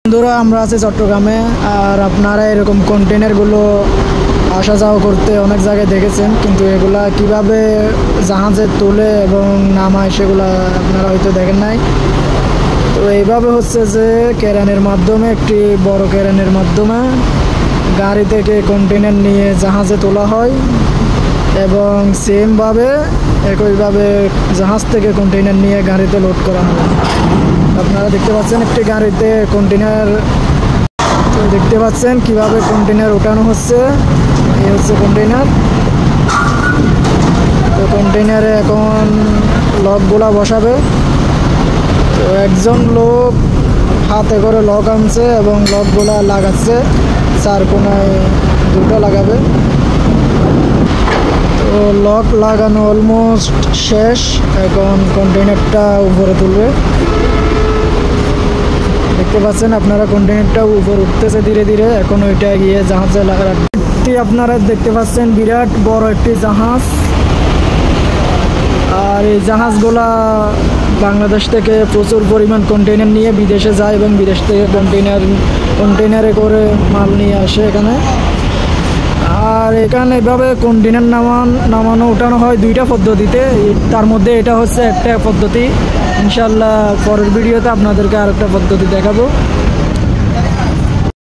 বন্ধুরা, আমরা আছি চট্টগ্রামে। আর আপনারা এরকম কন্টেনারগুলো আসা যাওয়া করতে অনেক জায়গায় দেখেছেন, কিন্তু এগুলা কিভাবে জাহাজে তোলে এবং নামায় সেগুলা আপনারা হয়তো দেখেন নাই। তো এইভাবে হচ্ছে যে ক্যারেনের মাধ্যমে, একটি বড় ক্যারেনের মাধ্যমে গাড়ি থেকে কন্টেনার নিয়ে জাহাজে তোলা হয় এবং সেমভাবে একইভাবে জাহাজ থেকে কন্টেনার নিয়ে গাড়িতে লোড করা হয়। আপনারা দেখতে পাচ্ছেন একটি গাড়িতে কন্টেনার, তো দেখতে পাচ্ছেন কিভাবে কন্টেনার ওঠানো হচ্ছে। এই হচ্ছে কন্টেনার। তো কন্টেনারে এখন লকগুলা বসাবে। তো একজন লোক হাতে করে লক আনছে এবং লকগুলা লাগাচ্ছে, চার কোনায় দুটো লাগাবে। তো লক লাগানো অলমোস্ট শেষ, এখন কন্টেনারটা উপরে তুলবে। দেখতে পাচ্ছেন আপনারা কন্টেনারটা উপরে উঠতেছে ধীরে ধীরে। এখন ওইটা গিয়ে জাহাজে লাগাতে, আপনারা দেখতে পাচ্ছেন বিরাট বড় একটি জাহাজ। আর এই জাহাজগুলা বাংলাদেশ থেকে প্রচুর পরিমাণ কন্টেনার নিয়ে বিদেশে যায় এবং বিদেশ থেকে কন্টেনারে করে মাল নিয়ে আসে এখানে। আর এখানে এভাবে কন্টেনার নামানো ওঠানো হয় দুইটা পদ্ধতিতে, তার মধ্যে এটা হচ্ছে একটা পদ্ধতি। ইনশাল্লাহ পরের ভিডিওতে আপনাদেরকে আরেকটা পদ্ধতি দেখাবো।